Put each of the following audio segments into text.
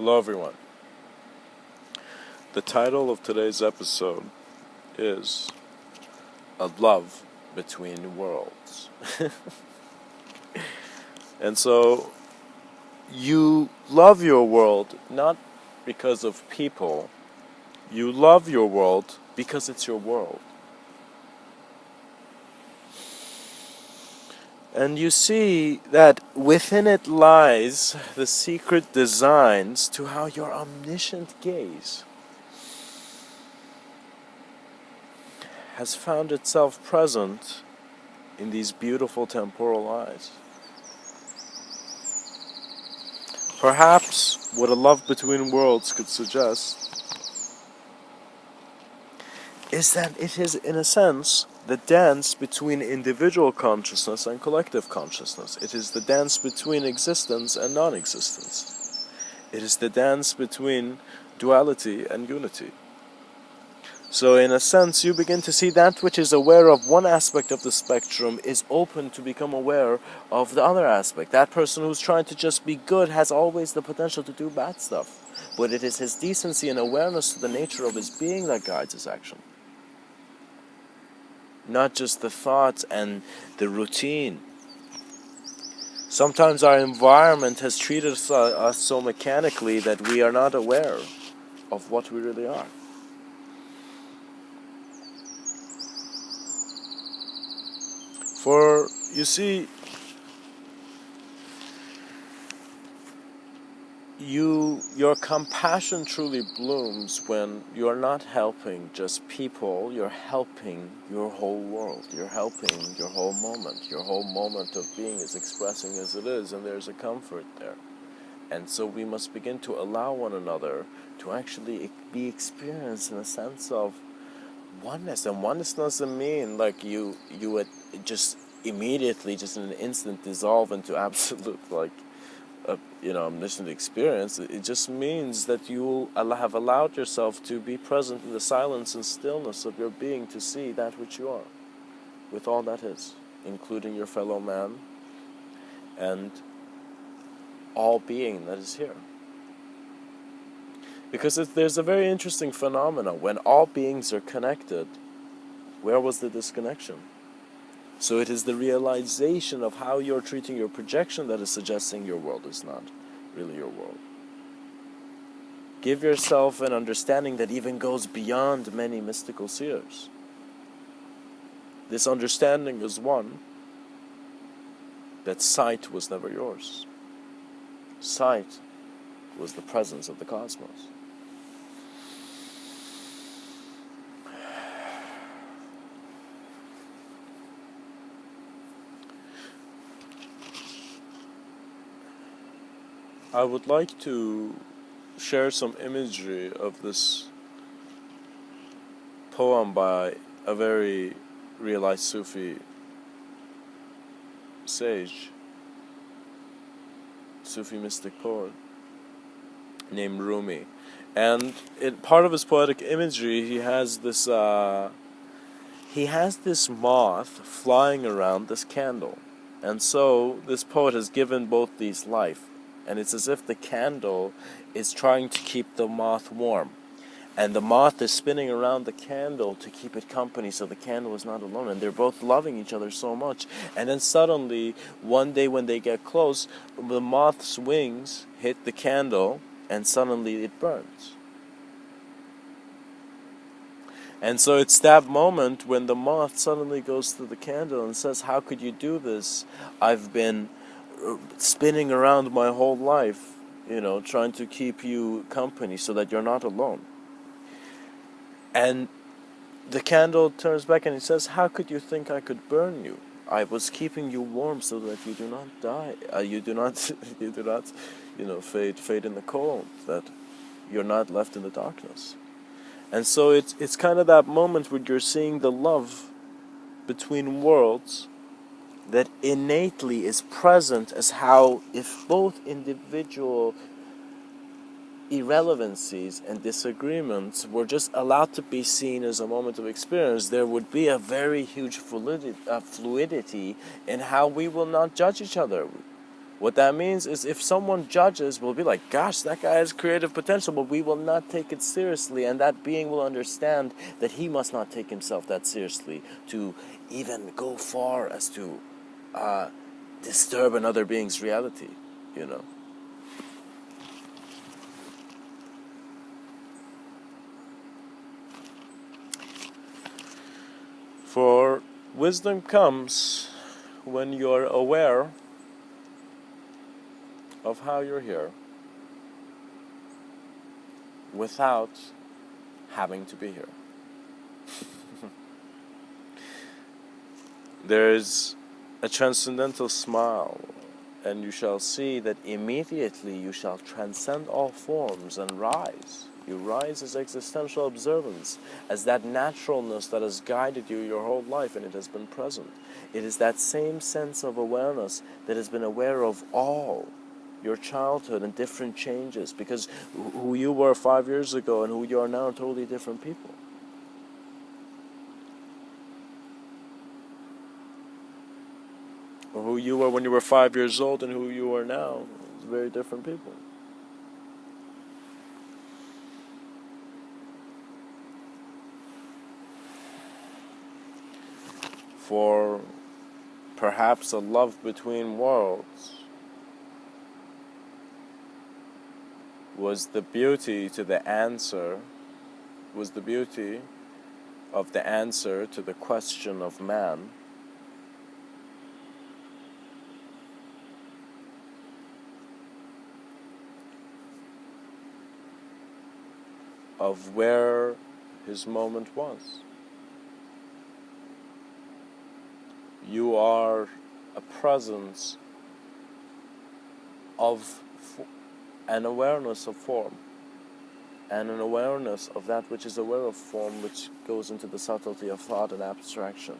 Hello everyone. The title of today's episode is A Love Between Worlds. And so, you love your world not because of people. You love your world because it's your world. And you see that within it lies the secret designs to how your omniscient gaze has found itself present in these beautiful temporal eyes. Perhaps what a love between worlds could suggest is that it is, in a sense, the dance between individual consciousness and collective consciousness. It is the dance between existence and non-existence. It is the dance between duality and unity. So in a sense, you begin to see that which is aware of one aspect of the spectrum is open to become aware of the other aspect. That person who's trying to just be good has always the potential to do bad stuff. But it is his decency and awareness to the nature of his being that guides his action. Not just the thoughts and the routine. Sometimes our environment has treated us so mechanically that we are not aware of what we really are. For, you see, your compassion truly blooms when you're not helping just people, you're helping your whole world, you're helping your whole moment of being is expressing as it is, and there's a comfort there. And so we must begin to allow one another to actually be experienced in a sense of oneness. And oneness doesn't mean like you would just immediately, just in an instant, dissolve into absolute omniscient experience. It just means that you have allowed yourself to be present in the silence and stillness of your being to see that which you are, with all that is, including your fellow man and all being that is here. Because there's a very interesting phenomenon. When all beings are connected, where was the disconnection? So it is the realization of how you're treating your projection that is suggesting your world is not really your world. Give yourself an understanding that even goes beyond many mystical seers. This understanding is one that sight was never yours. Sight was the presence of the cosmos. I would like to share some imagery of this poem by a very realized Sufi sage, Sufi mystic poet named Rumi. And in part of his poetic imagery, he has this moth flying around this candle. And so this poet has given both these life. And it's as if the candle is trying to keep the moth warm. And the moth is spinning around the candle to keep it company so the candle is not alone. And they're both loving each other so much. And then suddenly, one day when they get close, the moth's wings hit the candle and suddenly it burns. And so it's that moment when the moth suddenly goes to the candle and says, "How could you do this? I've been spinning around my whole life, trying to keep you company so that you're not alone." And the candle turns back and it says, "How could you think I could burn you? I was keeping you warm so that you do not die. You do not fade in the cold. That you're not left in the darkness." And so it's kind of that moment where you're seeing the love between worlds that innately is present, as how if both individual irrelevancies and disagreements were just allowed to be seen as a moment of experience, there would be a very huge fluidity in how we will not judge each other. What that means is if someone judges, we'll be like, gosh, that guy has creative potential, but we will not take it seriously, and that being will understand that he must not take himself that seriously to even go far as to disturb another being's reality, you know. For wisdom comes when you're aware of how you're here without having to be here. There's a transcendental smile, and you shall see that immediately you shall transcend all forms and rise. You rise as existential observance, as that naturalness that has guided you your whole life, and it has been present. It is that same sense of awareness that has been aware of all your childhood and different changes, because who you were 5 years ago and who you are now are totally different people. Or who you were when you were 5 years old and who you are now is very different people. For perhaps a love between worlds was the beauty to the answer, was the beauty of the answer to the question of man. Of where his moment was. You are a presence of an awareness of form, and an awareness of that which is aware of form, which goes into the subtlety of thought and abstraction.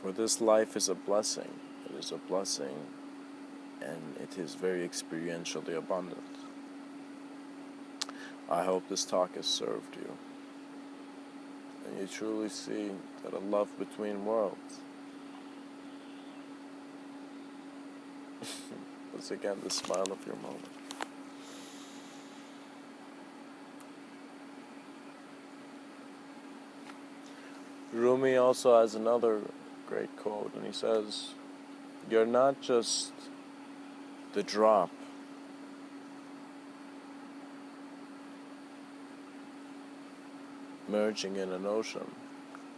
For this life is a blessing. It is a blessing, and it is very experientially abundant. I hope this talk has served you, and you truly see that a love between worlds is again the smile of your moment. Rumi also has another great quote, and he says, "You're not just the drop merging in an ocean.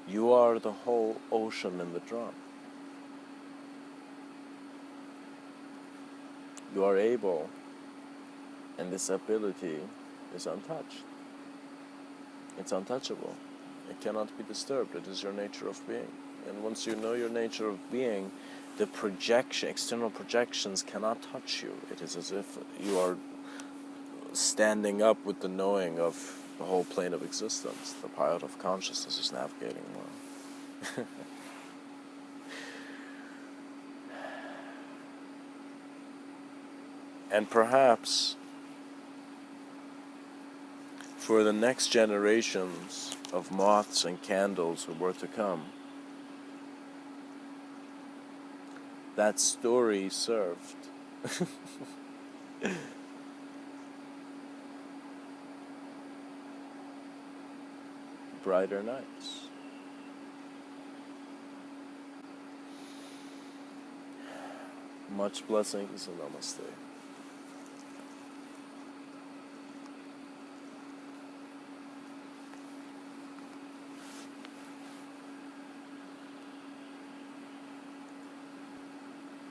You are the whole ocean in the drop. You are able, and this ability is untouched. It's untouchable. It cannot be disturbed. It is your nature of being. And once you know your nature of being, the external projections cannot touch you. It is as if you are standing up with the knowing of the whole plane of existence. The pilot of consciousness is navigating well." And perhaps for the next generations of moths and candles who were to come, that story served brighter nights. Much blessings and namaste.